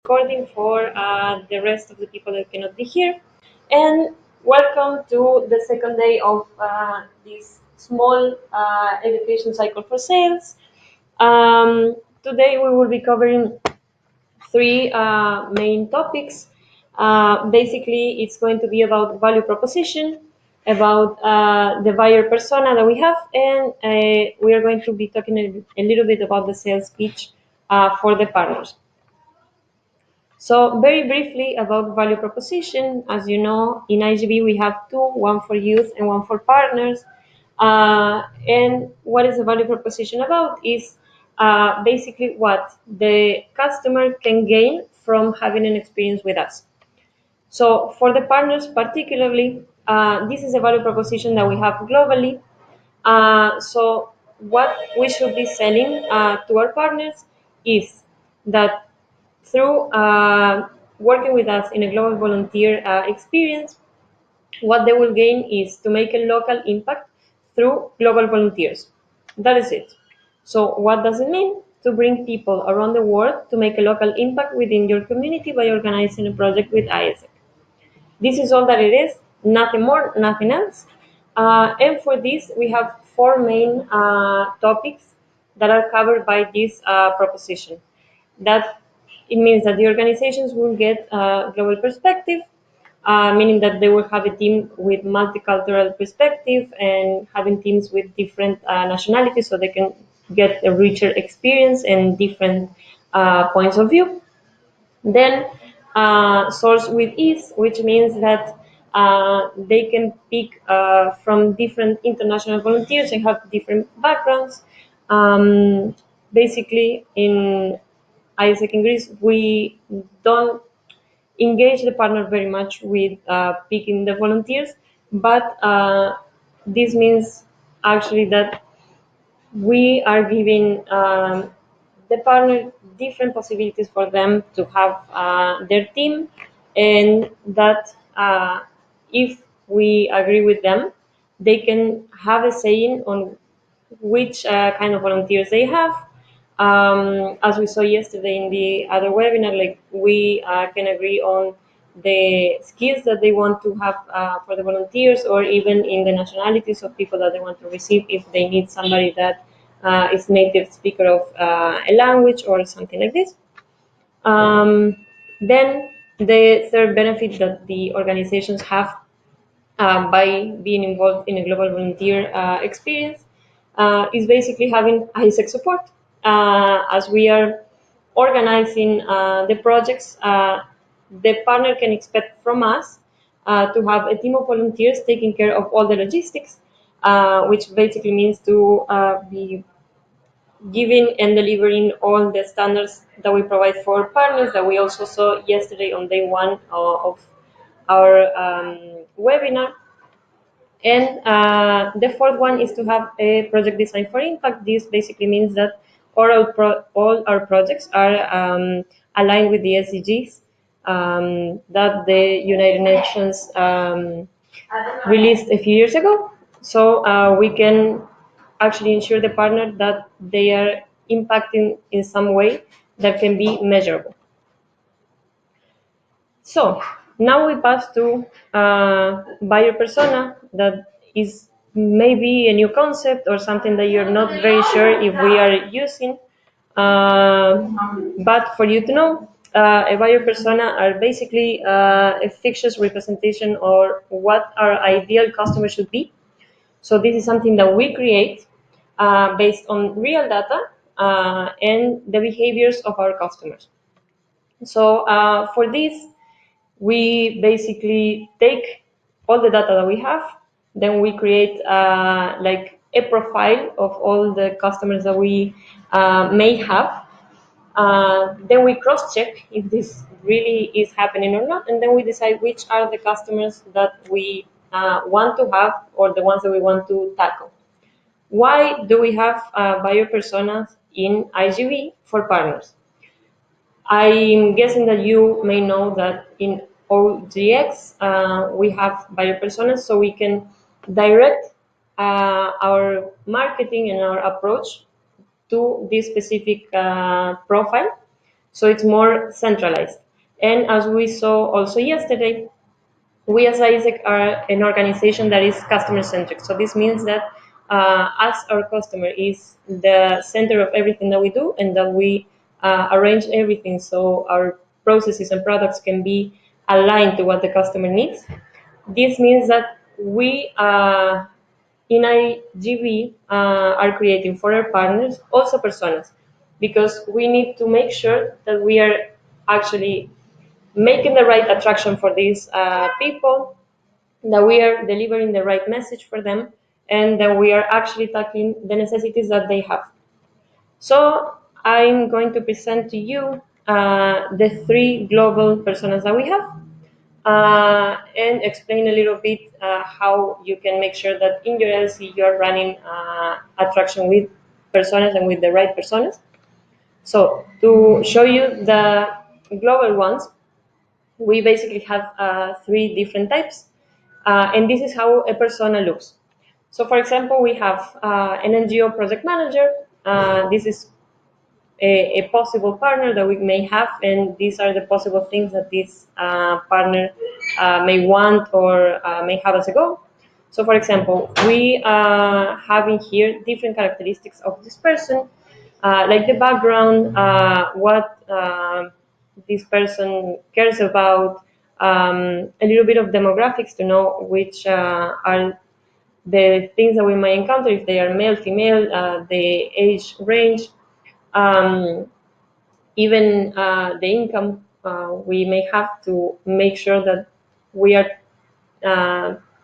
recording for the rest of the people that cannot be here. And welcome to the second day of this small education cycle for sales. Today we will be covering three main topics. Basically, it's going to be about value proposition, about the buyer persona that we have, and we are going to be talking a little bit about the sales pitch for the partners. So very briefly about value proposition, as you know, in IGV we have two, one for youth and one for partners. And what is the value proposition about is basically what the customer can gain from having an experience with us. So for the partners particularly, this is a value proposition that we have globally. So what we should be selling to our partners is that through working with us in a global volunteer experience, what they will gain is to make a local impact through global volunteers. That is it. So what does it mean? To bring people around the world to make a local impact within your community by organizing a project with ISEC. This is all that it is, nothing more, nothing else. And for this, we have four main topics that are covered by this proposition. That it means that the organizations will get a global perspective, meaning that they will have a team with multicultural perspective and having teams with different nationalities, so they can get a richer experience and different points of view. Then source with ease, which means that they can pick from different international volunteers and have different backgrounds. Basically, in ISEC in Greece, we don't engage the partner very much with picking the volunteers, but this means actually that we are giving the partner different possibilities for them to have their team, and that if we agree with them, they can have a saying on which kind of volunteers they have. As we saw yesterday in the other webinar, like we can agree on the skills that they want to have for the volunteers, or even in the nationalities of people that they want to receive if they need somebody that is native speaker of a language or something like this. Then the third benefit that the organizations have by being involved in a global volunteer experience is basically having ISEC support. As we are organizing the projects, the partner can expect from us to have a team of volunteers taking care of all the logistics, which basically means to be giving and delivering all the standards that we provide for partners that we also saw yesterday on day one of our webinar. And the fourth one is to have a project design for impact. This basically means that all our projects are aligned with the SDGs that the United Nations released a few years ago. So we can actually ensure the partner that they are impacting in some way that can be measurable. So now we pass to buyer persona, that is maybe a new concept or something that you're not very sure if we are using. But for you to know, a buyer persona are basically a fictitious representation or what our ideal customer should be. So this is something that we create based on real data and the behaviors of our customers. So for this, we basically take all the data that we have, then we create like a profile of all the customers that we may have. Then we cross-check if this really is happening or not, and then we decide which are the customers that we want to have or the ones that we want to tackle. Why do we have buyer personas in IGV for partners? I'm guessing that you may know that in OGX we have buyer personas, so we can direct our marketing and our approach to this specific profile. So it's more centralized. And as we saw also yesterday, we as ISEC are an organization that is customer centric. So this means that as our customer is the center of everything that we do, and that we arrange everything so our processes and products can be aligned to what the customer needs. This means that we in IGV are creating for our partners also personas, because we need to make sure that we are actually making the right attraction for these people, that we are delivering the right message for them, and that we are actually tackling the necessities that they have. So I'm going to present to you the three global personas that we have, and explain a little bit how you can make sure that in your LC you're running attraction with personas and with the right personas. So to show you the global ones, we basically have three different types, and this is how a persona looks. So for example, we have an NGO project manager. This is a possible partner that we may have, and these are the possible things that this partner may want or may have as a goal. So, for example, we have in here different characteristics of this person, like the background, what this person cares about, a little bit of demographics to know which are the things that we may encounter, if they are male, female, the age range, um, even the income. We may have to make sure that we are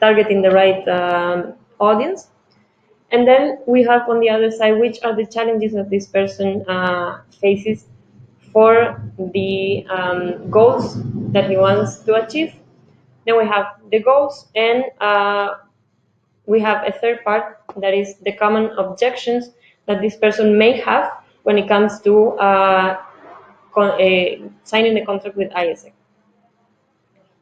targeting the right audience. And then we have on the other side which are the challenges that this person faces for the goals that he wants to achieve. Then we have the goals, and we have a third part that is the common objections that this person may have when it comes to signing the contract with ISEC.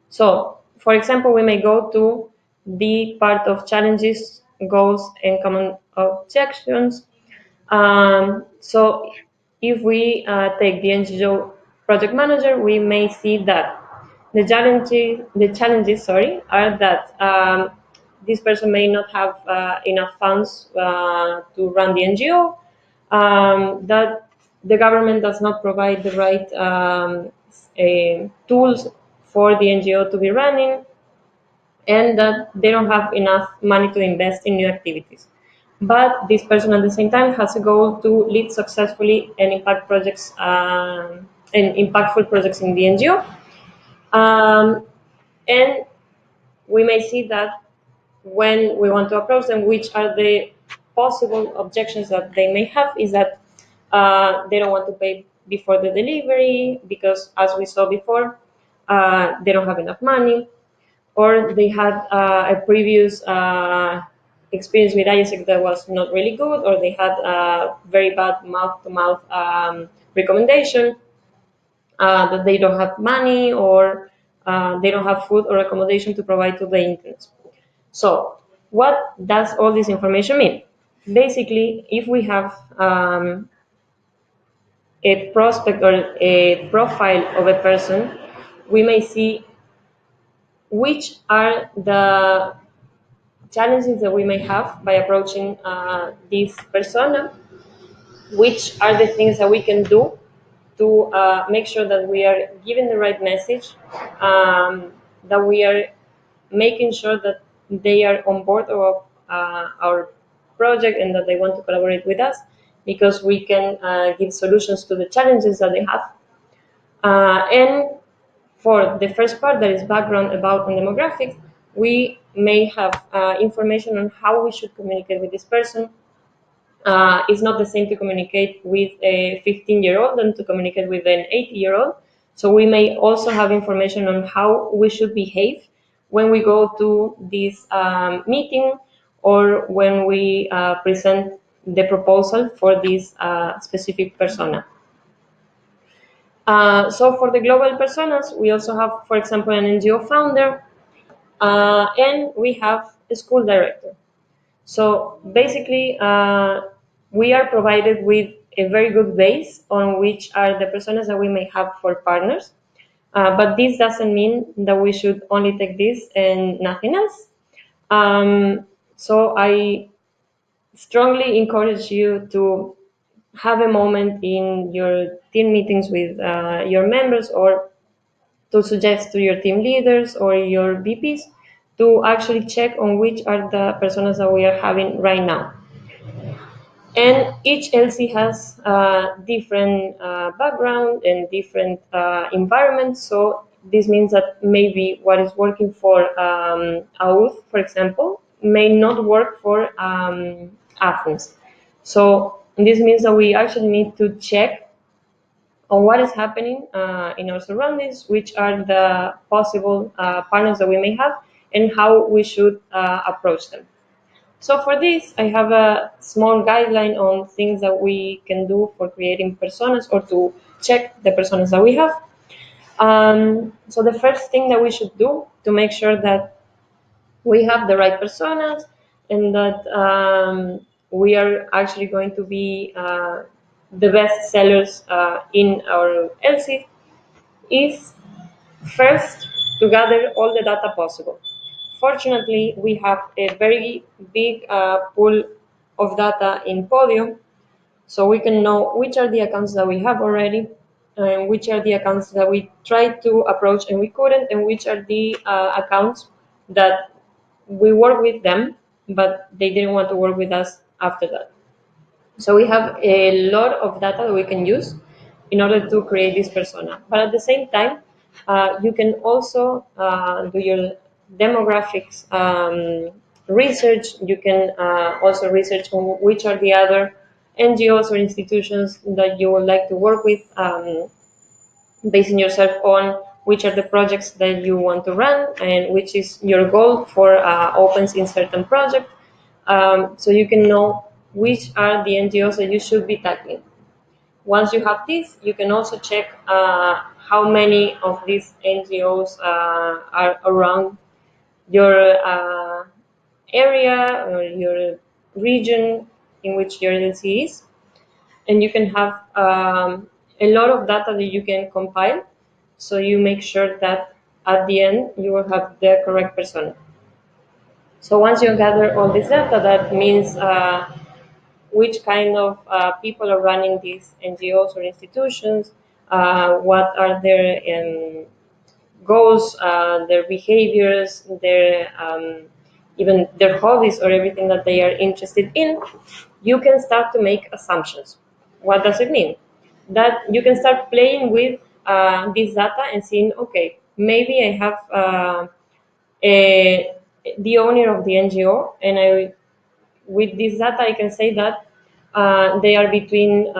So, for example, we may go to the part of challenges, goals, and common objections. So, if we take the NGO project manager, we may see that the challenges, sorry, are that this person may not have enough funds to run the NGO, that the government does not provide the right tools for the NGO to be running, and that they don't have enough money to invest in new activities. But this person at the same time has a goal to lead successfully and impactful projects in the NGO. And we may see that when we want to approach them, which are the possible objections that they may have, is that they don't want to pay before the delivery because, as we saw before, they don't have enough money, or they had a previous experience with ISEC that was not really good, or they had a very bad mouth-to-mouth recommendation, that they don't have money, or they don't have food or accommodation to provide to the interns. So, what does all this information mean? Basically, if we have a prospect or a profile of a person, we may see which are the challenges that we may have by approaching this persona, which are the things that we can do to make sure that we are giving the right message, that we are making sure that they are on board of our project and that they want to collaborate with us, because we can give solutions to the challenges that they have. And for the first part, that is background about and demographics, we may have information on how we should communicate with this person. It's not the same to communicate with a 15-year-old than to communicate with an 80-year-old. So we may also have information on how we should behave when we go to this meeting, or when we present the proposal for this specific persona. So for the global personas, we also have, for example, an NGO founder, and we have a school director. So basically, we are provided with a very good base on which are the personas that we may have for partners. But this doesn't mean that we should only take this and nothing else. So I strongly encourage you to have a moment in your team meetings with your members, or to suggest to your team leaders or your VPs to actually check on which are the personas that we are having right now. And each LC has different background and different environment. So this means that maybe what is working for AUD, for example, may not work for Athens. So this means that we actually need to check on what is happening in our surroundings, which are the possible partners that we may have, and how we should approach them. So for this, I have a small guideline on things that we can do for creating personas or to check the personas that we have. So the first thing that we should do to make sure that we have the right personas and that we are actually going to be the best sellers in our LC is first to gather all the data possible. Fortunately, we have a very big pool of data in Podium, so we can know which are the accounts that we have already, and which are the accounts that we tried to approach and we couldn't, and which are the accounts that we work with them, but they didn't want to work with us after that. So we have a lot of data that we can use in order to create this persona. But at the same time, you can also do your demographics research. You can also research on which are the other NGOs or institutions that you would like to work with, basing yourself on which are the projects that you want to run and which is your goal for opens in certain project. So you can know which are the NGOs that you should be tackling. Once you have this, you can also check how many of these NGOs are around your area or your region in which your LC is, and you can have a lot of data that you can compile, so you make sure that at the end you will have the correct persona. So once you gather all this data, that means which kind of people are running these NGOs or institutions, what are their goals, their behaviors, their even their hobbies or everything that they are interested in. You can start to make assumptions. What does it mean? That you can start playing with this data and seeing, okay, maybe I have the owner of the NGO, and I with this data, I can say that they are between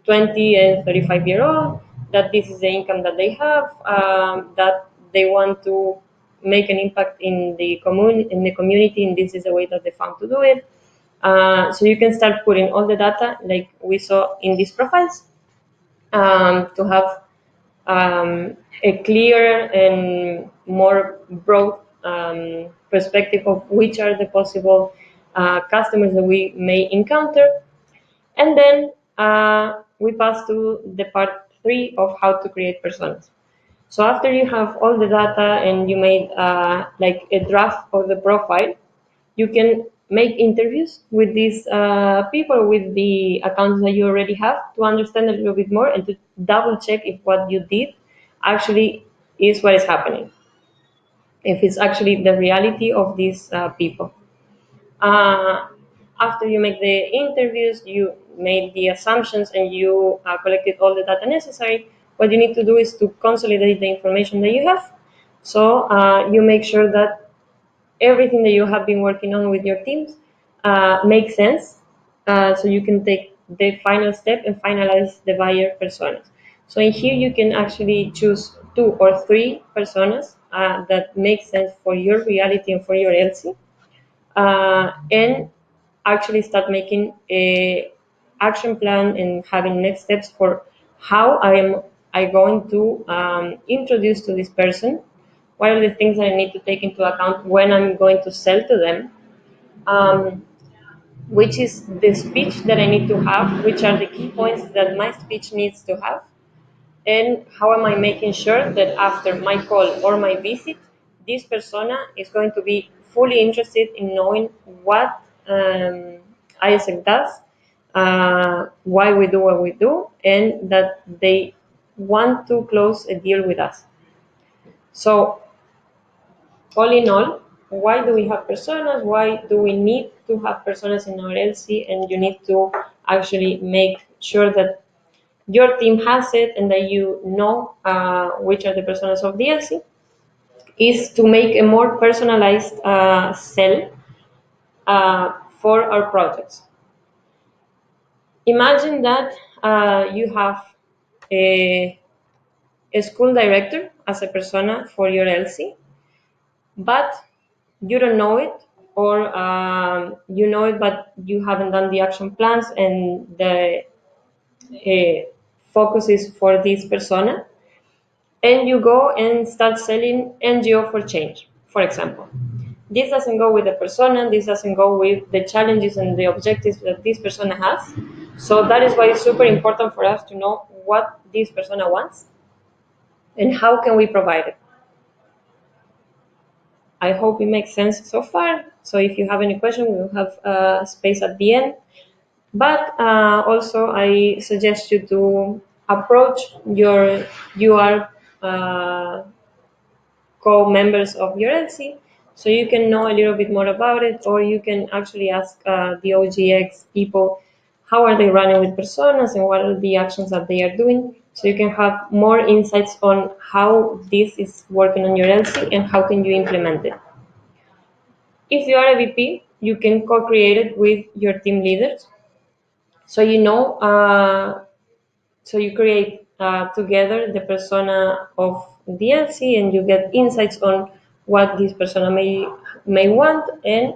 20 and 35-year old, that this is the income that they have, that they want to make an impact in the community, and this is the way that they found to do it. So you can start putting all the data like we saw in these profiles, to have a clear and more broad perspective of which are the possible customers that we may encounter. And then we pass to the part 3 of how to create personas. So after you have all the data and you made like a draft of the profile, you can make interviews with these people with the accounts that you already have to understand a little bit more and to double check if what you did actually is what is happening, if it's actually the reality of these people. Uh, After you make the interviews, you made the assumptions, and you collected all the data necessary, what you need to do is to consolidate the information that you have. So you make sure that everything that you have been working on with your teams makes sense, so you can take the final step and finalize the buyer personas. So in here you can actually choose 2 or 3 personas that make sense for your reality and for your LC, and actually start making a action plan and having next steps for how I going to introduce to this person. What are the things that I need to take into account when I'm going to sell to them? Um, which is the speech that I need to have, which are the key points that my speech needs to have, and how am I making sure that after my call or my visit, this persona is going to be fully interested in knowing what ISEC does, why we do what we do, and that they want to close a deal with us. So all in all, why do we have personas? Why do we need to have personas in our LC? And you need to actually make sure that your team has it and that you know which are the personas of the LC, is to make a more personalized cell for our projects. Imagine that you have a, a school director as a persona for your LC, but you don't know it, or you know it but you haven't done the action plans and the focus is for this persona, and you go and start selling NGO for change, for example. This doesn't go with the persona, this doesn't go with the challenges and the objectives that this persona has. So that is why it's super important for us to know what this persona wants and how can we provide it. I hope it makes sense so far. So if you have any question, we will have space at the end. But also, I suggest you to approach your UR co-members of your LC so you can know a little bit more about it, or you can actually ask the OGX people how are they running with personas and what are the actions that they are doing, so you can have more insights on how this is working on your LC and how can you implement it. If you are a VP, you can co-create it with your team leaders. So you know, so you create together the persona of the LC, and you get insights on what this persona may want. And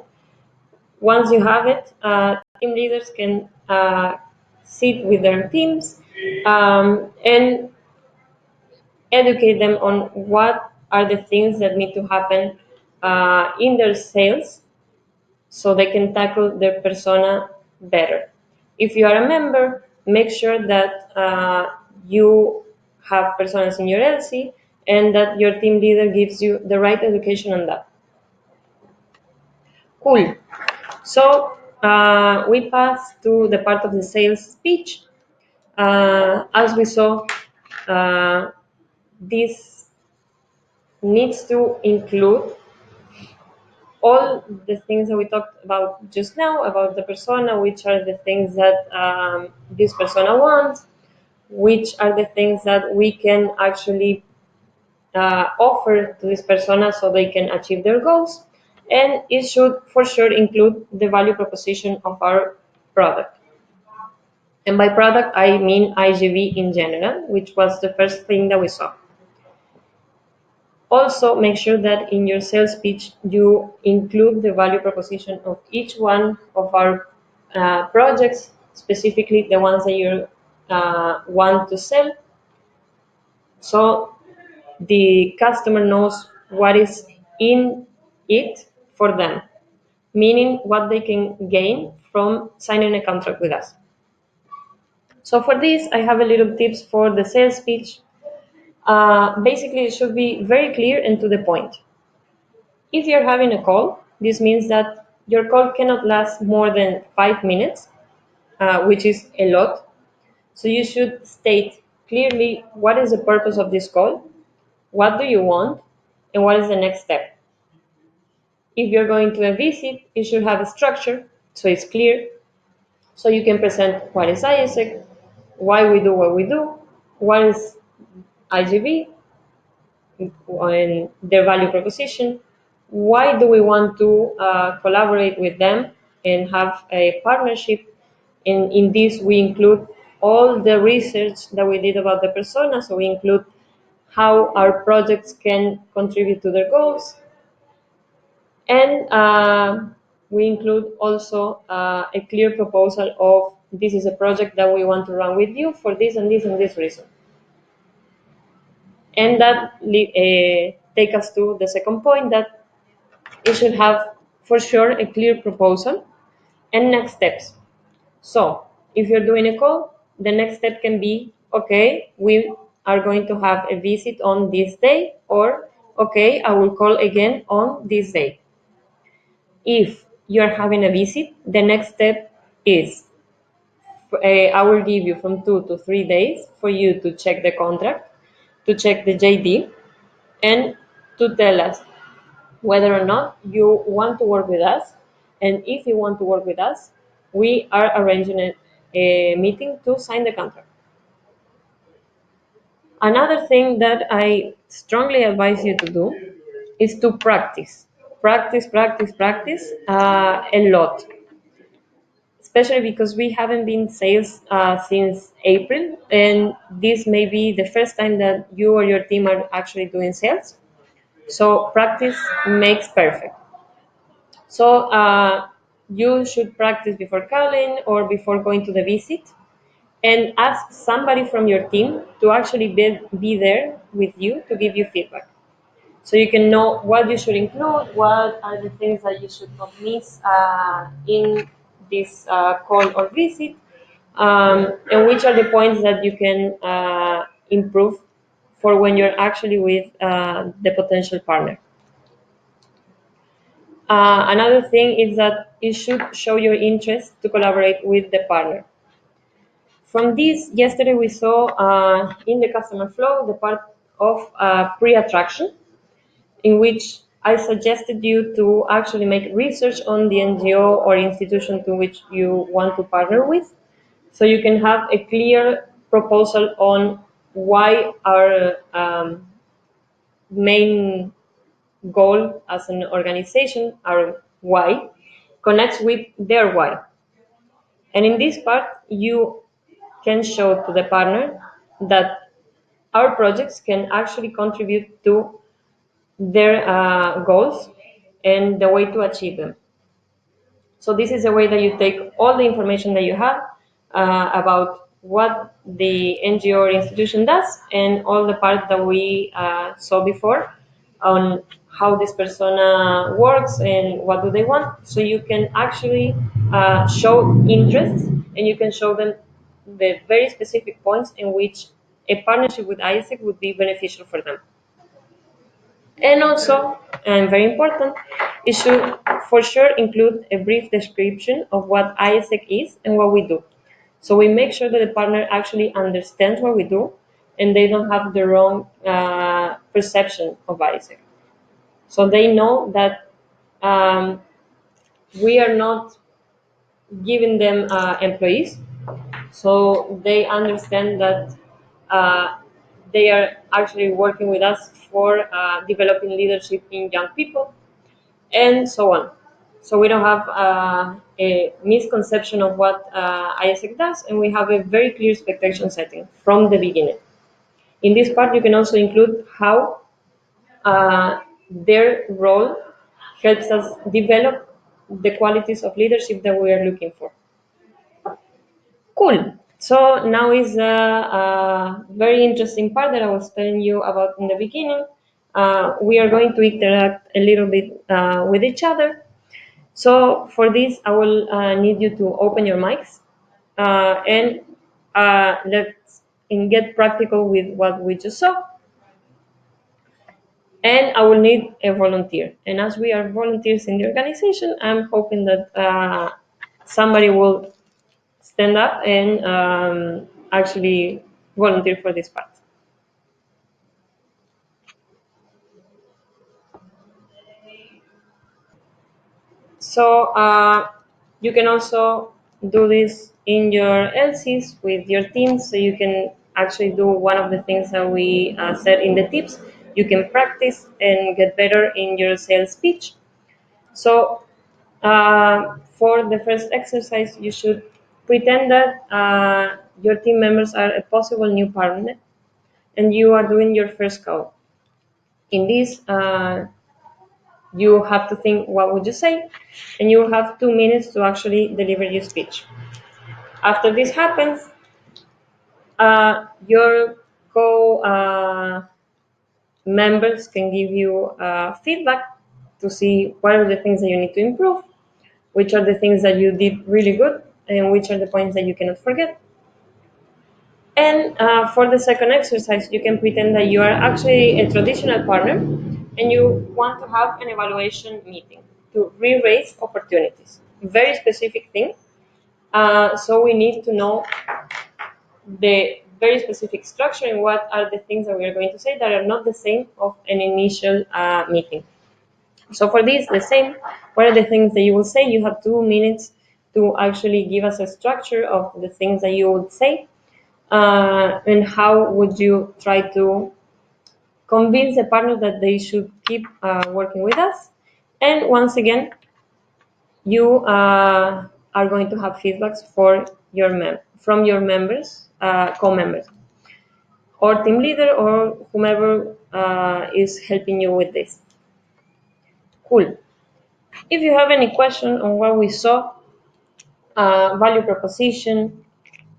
once you have it, team leaders can sit with their teams and educate them on what are the things that need to happen in their sales so they can tackle their persona better. If you are a member, make sure that you have personas in your LC and that your team leader gives you the right education on that. Cool. So we pass to the part of the sales speech. As we saw, uh, this needs to include all the things that we talked about just now about the persona, which are the things that this persona wants, which are the things that we can actually offer to this persona so they can achieve their goals. And it should for sure include the value proposition of our product. And by product, I mean IGV in general, which was the first thing that we saw. Also, make sure that in your sales pitch you include the value proposition of each one of our projects, specifically the ones that you want to sell, so the customer knows what is in it for them, meaning what they can gain from signing a contract with us. So for this, I have a little tips for the sales pitch. Basically, it should be very clear and to the point. If you're having a call, this means that your call cannot last more than 5 minutes, which is a lot. So you should state clearly what is the purpose of this call, what do you want, and what is the next step. If you're going to a visit, you should have a structure so it's clear, so you can present what is ISEC, why we do what we do, what is IGV, and their value proposition. Why do we want to collaborate with them and have a partnership? And in this, we include all the research that we did about the persona. So we include how our projects can contribute to their goals. And we include also a clear proposal of this is a project that we want to run with you for this and this and this reason. And that take us to the second point, that it should have for sure a clear proposal And next steps. So if you're doing a call, the next step can be, okay, we are going to have a visit on this day, or okay, I will call again on this day. If you're having a visit, the next step is I will give you from 2 to 3 days for you to check the contract, to check the JD, and to tell us whether or not you want to work with us. And if you want to work with us, we are arranging a meeting to sign the contract. Another thing that I strongly advise you to do is to practice. Practice, practice, practice a lot, especially because we haven't been sales since April, and this may be the first time that you or your team are actually doing sales. So practice makes perfect. So you should practice before calling or before going to the visit, and ask somebody from your team to actually be there with you to give you feedback. So you can know what you should include, what are the things that you should not miss in this call or visit, and which are the points that you can improve for when you're actually with the potential partner. Another thing is that you should show your interest to collaborate with the partner. From this, yesterday we saw in the customer flow the part of pre-attraction, in which I suggested you to actually make research on the NGO or institution to which you want to partner with, so you can have a clear proposal on why our main goal as an organization, our why, connects with their why. And in this part, you can show to the partner that our projects can actually contribute to their goals and the way to achieve them. So this is a way that you take all the information that you have about what the NGO or institution does, and all the parts that we saw before on how this persona works and what do they want. So you can actually show interest, and you can show them the very specific points in which a partnership with ISEC would be beneficial for them. And also, and very important, it should for sure include a brief description of what ISEC is and what we do. So we make sure that the partner actually understands what we do, and they don't have the wrong perception of ISEC. So they know that we are not giving them employees, so they understand that uh, they are actually working with us for developing leadership in young people, and so on. So we don't have a misconception of what ISEC does, and we have a very clear expectation setting from the beginning. In this part, you can also include how their role helps us develop the qualities of leadership that we are looking for. Cool. So now is a very interesting part that I was telling you about in the beginning. We are going to interact a little bit with each other. So for this, I will need you to open your mics and let's and get practical with what we just saw. And I will need a volunteer. And as we are volunteers in the organization, I'm hoping that somebody will stand up and actually volunteer for this part. So you can also do this in your LCs with your teams. So you can actually do one of the things that we said in the tips. You can practice and get better in your sales pitch. So for the first exercise, you should pretend that your team members are a possible new partner, and you are doing your first call. In this, you have to think what would you say, and you have 2 minutes to actually deliver your speech. After this happens, your co members can give you feedback to see what are the things that you need to improve, which are the things that you did really good, and which are the points that you cannot forget. And for the second exercise, you can pretend that you are actually a traditional partner and you want to have an evaluation meeting to re-raise opportunities. Very specific thing. So we need to know the very specific structure and what are the things that we are going to say that are not the same of an initial meeting. So for this, the same. What are the things that you will say? You have 2 minutes to actually give us a structure of the things that you would say, and how would you try to convince the partner that they should keep working with us. And once again, you are going to have feedbacks for from your members, co-members, or team leader, or whomever is helping you with this. Cool. If you have any question on what we saw, value proposition,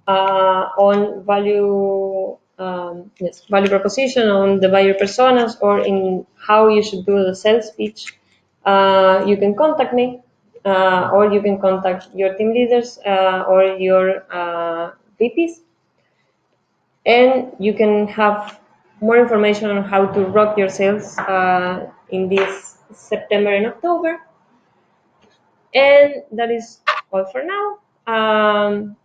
on value proposition on the buyer personas, or in how you should do the sales pitch, you can contact me, or you can contact your team leaders, or your VPs, and you can have more information on how to rock your sales in this September and October. And that is all for now.